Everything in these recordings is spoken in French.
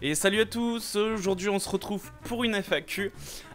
Et salut à tous, aujourd'hui on se retrouve pour une FAQ,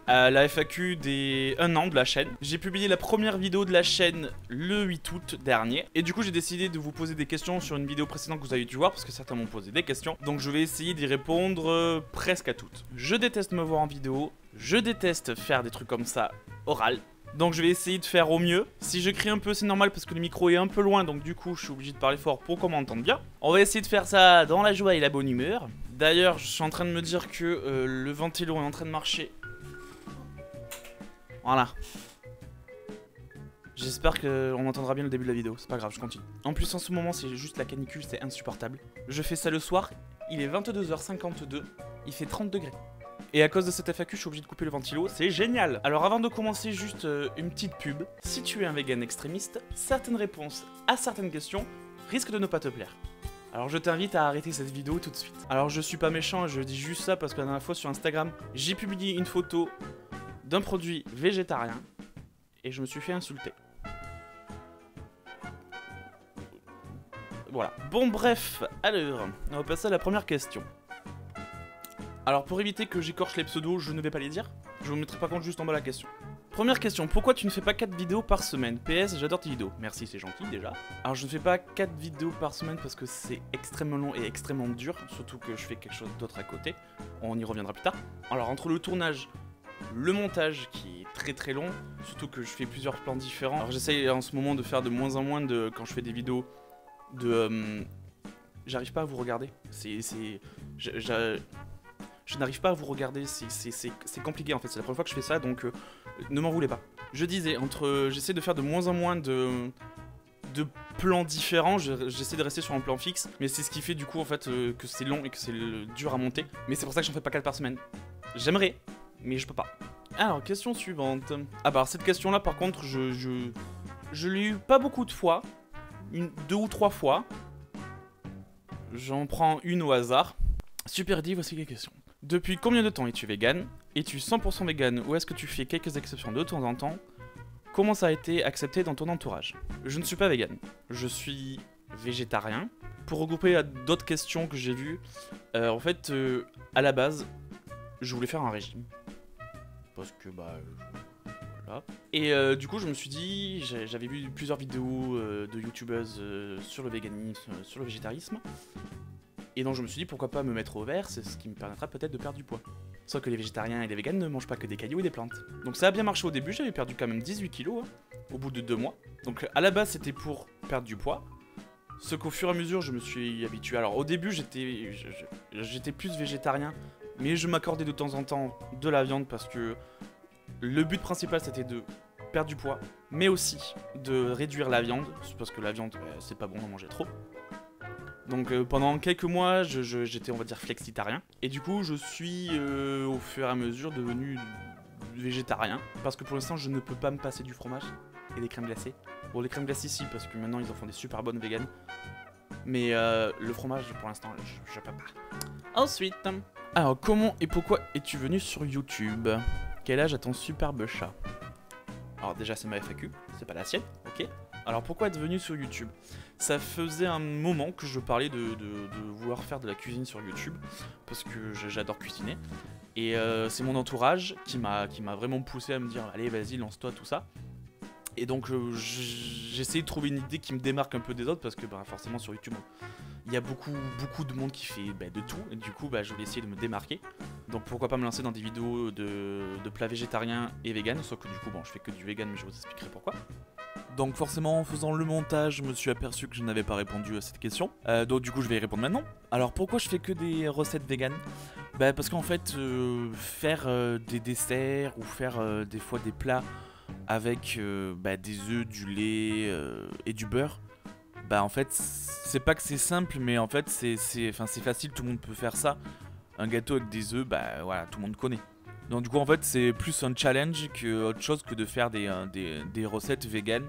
la FAQ des 1 an de la chaîne. J'ai publié la première vidéo de la chaîne le 8 août dernier, et du coup j'ai décidé de vous poser des questions sur une vidéo précédente que vous avez dû voir, parce que certains m'ont posé des questions, donc je vais essayer d'y répondre presque à toutes. Je déteste me voir en vidéo, je déteste faire des trucs comme ça oral. Donc je vais essayer de faire au mieux. Si je crie un peu c'est normal parce que le micro est un peu loin, donc du coup je suis obligé de parler fort pour qu'on m'entende bien. On va essayer de faire ça dans la joie et la bonne humeur. D'ailleurs je suis en train de me dire que le ventilo est en train de marcher. Voilà. J'espère qu'on entendra bien le début de la vidéo, c'est pas grave, je continue. En plus en ce moment c'est juste la canicule, c'est insupportable. Je fais ça le soir, il est 22h52, il fait 30 degrés. Et à cause de cette FAQ, je suis obligé de couper le ventilo, c'est génial. Alors avant de commencer, juste une petite pub. Si tu es un vegan extrémiste, certaines réponses à certaines questions risquent de ne pas te plaire. Alors je t'invite à arrêter cette vidéo tout de suite. Alors je suis pas méchant, je dis juste ça parce que la dernière fois sur Instagram, j'ai publié une photo d'un produit végétarien et je me suis fait insulter. Voilà. Bon bref, alors, on va passer à la première question. Alors pour éviter que j'écorche les pseudos, je ne vais pas les dire. Je vous mettrai par contre juste en bas la question. Première question, pourquoi tu ne fais pas 4 vidéos par semaine? PS, j'adore tes vidéos. Merci, c'est gentil déjà. Alors je ne fais pas 4 vidéos par semaine parce que c'est extrêmement long et extrêmement dur. Surtout que je fais quelque chose d'autre à côté. On y reviendra plus tard. Alors entre le tournage, le montage qui est très long, surtout que je fais plusieurs plans différents. Alors j'essaye en ce moment de faire de moins en moins de... Quand je fais des vidéos de... J'arrive pas à vous regarder. Je n'arrive pas à vous regarder, c'est compliqué en fait, c'est la première fois que je fais ça, donc ne m'en voulez pas. Je disais, j'essaie de faire de moins en moins de plans différents, j'essaie de rester sur un plan fixe, mais c'est ce qui fait du coup en fait que c'est long et que c'est dur à monter, mais c'est pour ça que j'en fais pas 4 par semaine. J'aimerais, mais je peux pas. Alors, question suivante. Ah bah alors cette question là par contre, je l'ai eu pas beaucoup de fois, 2 ou 3 fois. J'en prends une au hasard. Super dit, voici les questions. Depuis combien de temps es-tu vegan? Es-tu 100% vegan ou est-ce que tu fais quelques exceptions de temps en temps? Comment ça a été accepté dans ton entourage? Je ne suis pas vegan, je suis végétarien. Pour regrouper d'autres questions que j'ai vues, en fait, à la base, je voulais faire un régime. Parce que, voilà. Et du coup, je me suis dit, j'avais vu plusieurs vidéos de youtubeuses sur le véganisme, sur le végétarisme. Et donc je me suis dit pourquoi pas me mettre au vert, c'est ce qui me permettra peut-être de perdre du poids. Sauf que les végétariens et les véganes ne mangent pas que des cailloux et des plantes. Donc ça a bien marché au début, j'avais perdu quand même 18 kilos au bout de 2 mois. Donc à la base c'était pour perdre du poids. Ce qu'au fur et à mesure je me suis habitué. Alors au début j'étais plus végétarien, mais je m'accordais de temps en temps de la viande parce que le but principal c'était de perdre du poids, mais aussi de réduire la viande, parce que la viande c'est pas bon d'en manger trop. Donc pendant quelques mois, j'étais on va dire flexitarien. Et du coup, je suis au fur et à mesure devenu végétarien. Parce que pour l'instant, je ne peux pas me passer du fromage et des crèmes glacées. Bon, les crèmes glacées, si, parce que maintenant, ils en font des super bonnes véganes. Mais le fromage, pour l'instant, je peux pas. Ensuite, alors comment et pourquoi es-tu venu sur YouTube? Quel âge a ton superbe chat? Alors déjà, c'est ma FAQ, c'est pas la sienne, ok. Alors pourquoi être venu sur YouTube? Ça faisait un moment que je parlais de vouloir faire de la cuisine sur YouTube, parce que j'adore cuisiner. Et c'est mon entourage qui m'a vraiment poussé à me dire allez vas-y lance-toi tout ça. Et donc j'ai essayé de trouver une idée qui me démarque un peu des autres, parce que forcément sur YouTube il y a beaucoup de monde qui fait de tout, et du coup je voulais essayer de me démarquer. Donc pourquoi pas me lancer dans des vidéos de plats végétariens et vegan, sauf que du coup je fais que du vegan, mais je vous expliquerai pourquoi. Donc forcément en faisant le montage, je me suis aperçu que je n'avais pas répondu à cette question. Donc du coup je vais y répondre maintenant. Alors pourquoi je fais que des recettes vegan? Parce qu'en fait faire des desserts ou faire des fois des plats avec des œufs, du lait et du beurre, en fait c'est pas que c'est simple, mais en fait c'est facile, tout le monde peut faire ça. Un gâteau avec des œufs, voilà, tout le monde connaît. Donc du coup en fait c'est plus un challenge que autre chose que de faire des recettes vegan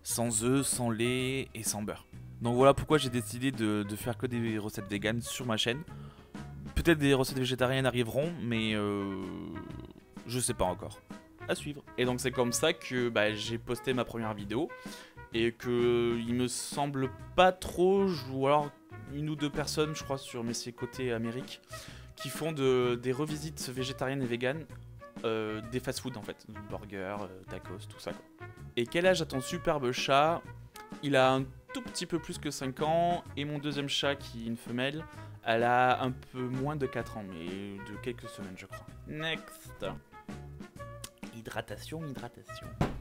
sans œufs, sans lait et sans beurre. Donc voilà pourquoi j'ai décidé de faire que des recettes vegan sur ma chaîne. Peut-être des recettes végétariennes arriveront, mais je sais pas encore. À suivre. Et donc c'est comme ça que j'ai posté ma première vidéo et que il me semble pas trop, ou alors une ou deux personnes je crois sur Messi Côté Amérique qui font des revisites végétariennes et véganes des fast-food en fait, burgers, tacos, tout ça quoi. Et quel âge a ton superbe chat? Il a un tout petit peu plus que 5 ans, et mon deuxième chat, qui est une femelle, elle a un peu moins de 4 ans, mais de quelques semaines je crois. Next. Hydratation.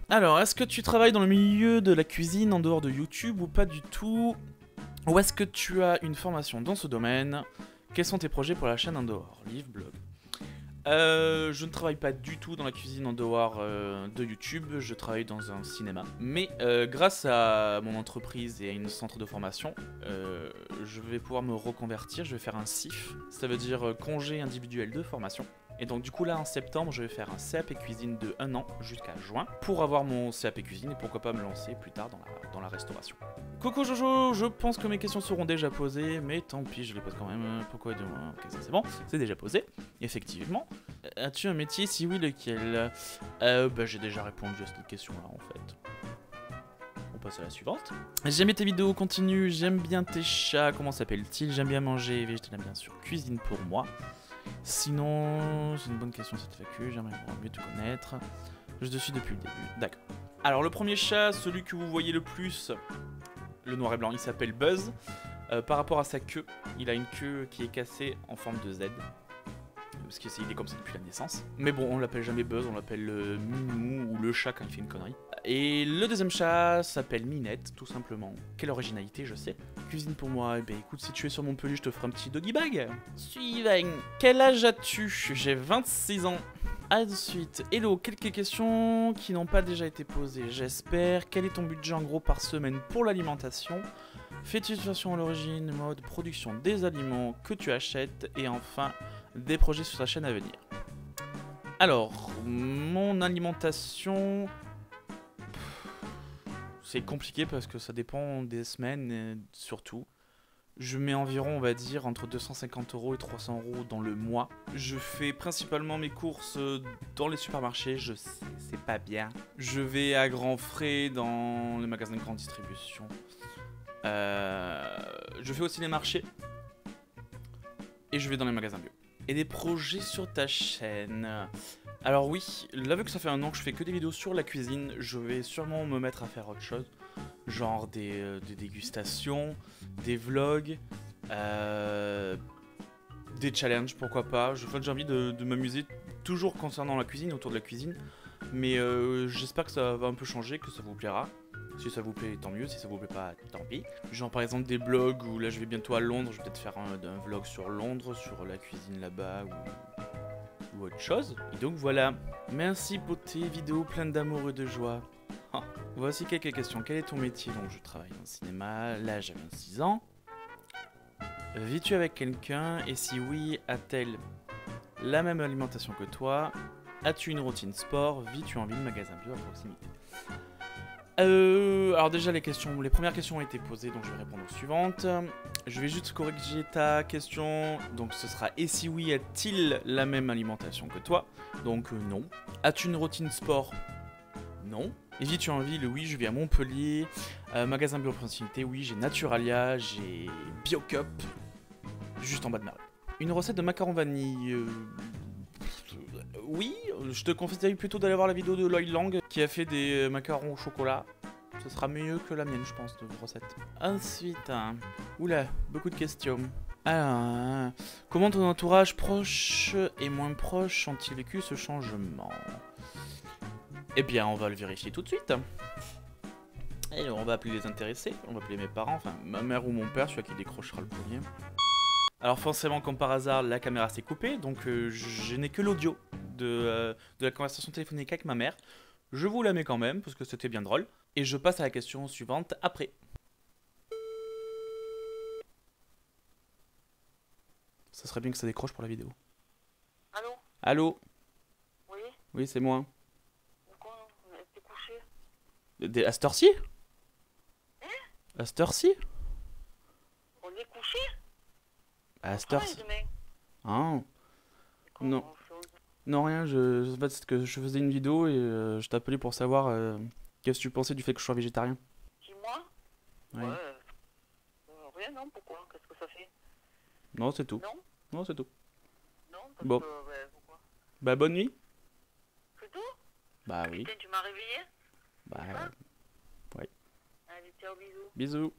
Alors, est-ce que tu travailles dans le milieu de la cuisine en dehors de YouTube ou pas du tout? Ou est-ce que tu as une formation dans ce domaine? Quels sont tes projets pour la chaîne en dehors? Livre, blog. Je ne travaille pas du tout dans la cuisine en dehors de YouTube, je travaille dans un cinéma. Mais grâce à mon entreprise et à une centre de formation, je vais pouvoir me reconvertir, je vais faire un CIF, ça veut dire congé individuel de formation. Et donc du coup là en septembre je vais faire un CAP cuisine de 1 an jusqu'à juin pour avoir mon CAP cuisine et pourquoi pas me lancer plus tard dans la restauration. Coucou Jojo, je pense que mes questions seront déjà posées, mais tant pis, je les pose quand même. Pourquoi de moi? Ok, ça c'est bon, c'est déjà posé, effectivement. As-tu un métier? Si oui, lequel? J'ai déjà répondu à cette question-là en fait. On passe à la suivante. J'aime bien tes vidéos, continue, j'aime bien tes chats, comment s'appelle-t-il? J'aime bien manger, végétalien bien sûr, cuisine pour moi. Sinon, c'est une bonne question cette FAQ, j'aimerais mieux te connaître. Je te suis depuis le début, d'accord. Alors le premier chat, celui que vous voyez le plus, le noir et blanc, il s'appelle Buzz. Par rapport à sa queue, il a une queue qui est cassée en forme de Z. Parce qu'il est comme ça depuis la naissance. Mais bon, on l'appelle jamais Buzz, on l'appelle Minou ou le chat quand il fait une connerie. Et le deuxième chat s'appelle Minette, tout simplement. Quelle originalité, je sais. Cuisine pour moi, eh ben écoute, si tu es sur Montpellier, je te ferai un petit doggy bag. Suivant. Quel âge as-tu? J'ai 26 ans. Ensuite, hello, quelques questions qui n'ont pas déjà été posées, j'espère. Quel est ton budget en gros par semaine pour l'alimentation? Fais-tu attention à l'origine, mode, production des aliments que tu achètes? Et enfin, des projets sur ta chaîne à venir. Alors, mon alimentation... C'est compliqué parce que ça dépend des semaines, surtout. Je mets environ, on va dire, entre 250 € et 300 € dans le mois. Je fais principalement mes courses dans les supermarchés, je sais, c'est pas bien. Je vais à grands frais dans les magasins de grande distribution. Je fais aussi les marchés. Et je vais dans les magasins bio. Et des projets sur ta chaîne. Alors oui, là vu que ça fait 1 an que je fais que des vidéos sur la cuisine, je vais sûrement me mettre à faire autre chose. Genre des dégustations, des vlogs, des challenges, pourquoi pas. J'ai envie de m'amuser toujours concernant la cuisine, autour de la cuisine. Mais j'espère que ça va un peu changer, que ça vous plaira. Si ça vous plaît, tant mieux. Si ça vous plaît pas, tant pis. Genre par exemple des blogs où là je vais bientôt à Londres, je vais peut-être faire un vlog sur Londres, sur la cuisine là-bas ou autre chose. Et donc voilà. Merci pour tes vidéos pleines d'amour et de joie. Ah. Voici quelques questions. Quel est ton métier? Donc je travaille dans le cinéma. Là j'ai 26 ans. Vis-tu avec quelqu'un? Et si oui, a-t-elle la même alimentation que toi? As-tu une routine sport? Vis-tu en ville, magasin bio à proximité? Alors déjà les premières questions ont été posées, donc je vais répondre aux suivantes. Je vais juste corriger ta question, donc ce sera et si oui, a-t-il la même alimentation que toi? Donc non. As-tu une routine sport? Non. Et vis-tu en ville? Oui, je vis à Montpellier. Magasin bio à proximité, oui, j'ai Naturalia, j'ai Biocup, juste en bas de ma rue. Une recette de macarons vanille... Oui, je te conseille plutôt d'aller voir la vidéo de Loy Lang qui a fait des macarons au chocolat. Ce sera mieux que la mienne, je pense, de recette. Ensuite, oula, beaucoup de questions. Alors, comment ton entourage proche et moins proche ont-ils vécu ce changement? Eh bien, on va le vérifier tout de suite. Et on va appeler les intéressés, on va appeler mes parents, enfin ma mère ou mon père, celui qui décrochera le premier. Alors forcément, comme par hasard, la caméra s'est coupée, donc je n'ai que l'audio de la conversation téléphonique avec ma mère. Je vous la mets quand même, parce que c'était bien drôle. Et je passe à la question suivante après. Ça serait bien que ça décroche pour la vidéo. Allô? Allô? Oui? Oui, c'est moi. Pourquoi? T'es couché? À cette heure-ci? Hein? À cette heure-ci? On est couché? À cette heure-ci? Demain. Ah. Non. Non, rien, en fait, c'est que je faisais une vidéo et je t'appelais pour savoir qu'est-ce que tu pensais du fait que je sois végétarien. Dis-moi? Oui. Ouais. Rien, non? Pourquoi? Qu'est-ce que ça fait? Non, c'est tout. Non? Non, c'est tout. non, parce Bon. que, pourquoi? Bah bonne nuit. C'est tout? Bah oui. Putain, tu m'as réveillé? Bah Allez, ciao, bisous. bisous.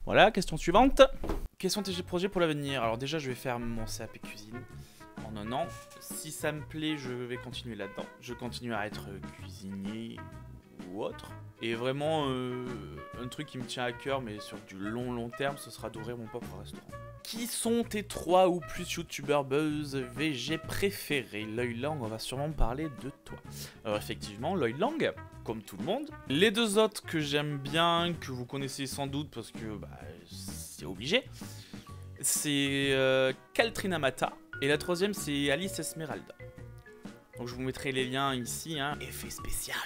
Voilà, question suivante. Quels sont tes projets pour l'avenir? Alors déjà, je vais faire mon CAP cuisine en un an. Si ça me plaît, je vais continuer là-dedans. Je continuerai à être cuisinier ou autre. Et vraiment, un truc qui me tient à cœur, mais sur du long terme, ce sera d'ouvrir mon propre restaurant. Qui sont tes 3 ou plus youtubeurs buzz VG préférés? Loy Lang, on va sûrement parler de toi. Alors effectivement, Loy Lang, comme tout le monde. Les 2 autres que j'aime bien, que vous connaissez sans doute parce que bah, c'est obligé, c'est Kaltrina Mata. Et la 3e, c'est Alice Esmeralda. Donc je vous mettrai les liens ici, hein. Effet spécial.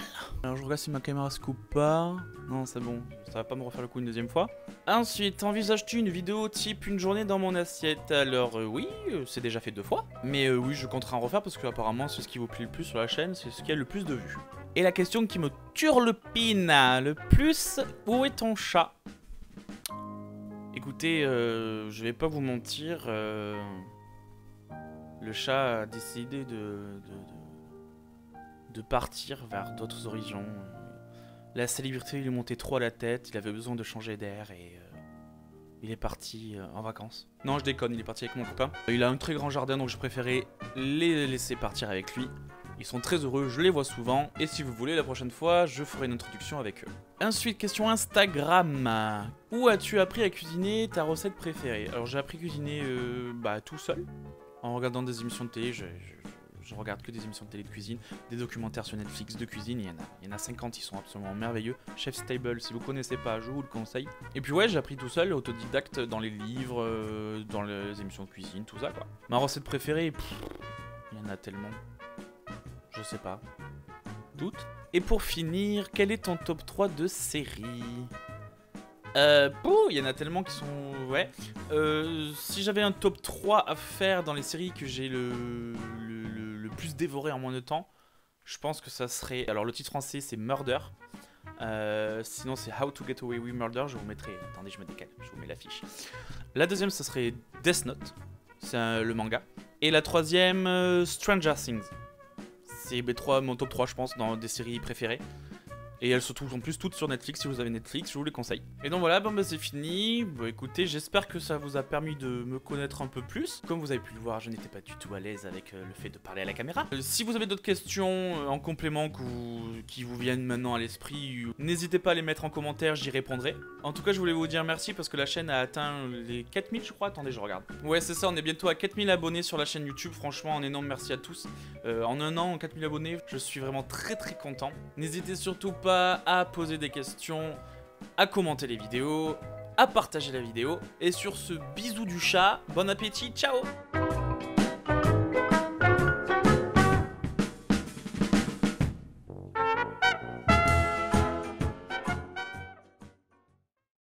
Alors je regarde si ma caméra se coupe pas. Non, c'est bon, ça va pas me refaire le coup une 2e fois. Ensuite, envisages-tu une vidéo type une journée dans mon assiette? Alors oui, c'est déjà fait 2 fois. Mais oui, je compterai en refaire parce que apparemment c'est ce qui vous plaît le plus sur la chaîne, c'est ce qui a le plus de vues. Et la question qui me turlupine le plus, où est ton chat? Écoutez, je vais pas vous mentir, le chat a décidé de partir vers d'autres horizons. La célébrité lui est montée trop à la tête, il avait besoin de changer d'air et il est parti en vacances. Non, je déconne, il est parti avec mon copain. Il a un très grand jardin donc je préférais les laisser partir avec lui. Ils sont très heureux, je les vois souvent. Et si vous voulez, la prochaine fois, je ferai une introduction avec eux. Ensuite, question Instagram. Où as-tu appris à cuisiner ta recette préférée? Alors j'ai appris à cuisiner tout seul. En regardant des émissions de télé, je regarde que des émissions de télé de cuisine, des documentaires sur Netflix de cuisine, il y en a 50, ils sont absolument merveilleux. Chef's Table, si vous connaissez pas, je vous le conseille. Et puis ouais, j'ai appris tout seul, autodidacte, dans les livres, dans les émissions de cuisine, tout ça quoi. Ma recette préférée, il y en a tellement. Je sais pas. Toutes. Et pour finir, quel est ton top 3 de séries? Il y en a tellement qui sont... Ouais. Si j'avais un top 3 à faire dans les séries que j'ai le plus dévoré en moins de temps, je pense que ça serait... Alors le titre français c'est Murder. Sinon c'est How to Get Away with Murder, je vous mettrai... Attendez, je me décale, je vous mets l'affiche. La deuxième, ça serait Death Note. C'est le manga. Et la troisième, Stranger Things. C'est mon top 3 je pense dans des séries préférées. Et elles se trouvent en plus toutes sur Netflix, si vous avez Netflix, je vous les conseille. Et donc voilà, c'est fini. Bon écoutez, j'espère que ça vous a permis de me connaître un peu plus. Comme vous avez pu le voir, je n'étais pas du tout à l'aise avec le fait de parler à la caméra. Si vous avez d'autres questions en complément qui vous viennent maintenant à l'esprit, n'hésitez pas à les mettre en commentaire, j'y répondrai. En tout cas, je voulais vous dire merci parce que la chaîne a atteint les 4000 je crois. Attendez, je regarde. Ouais, c'est ça, on est bientôt à 4000 abonnés sur la chaîne YouTube. Franchement, un énorme merci à tous. En un an, 4000 abonnés, je suis vraiment très content. N'hésitez surtout pas à poser des questions, à commenter les vidéos, à partager la vidéo. Et sur ce bisou du chat, bon appétit, ciao!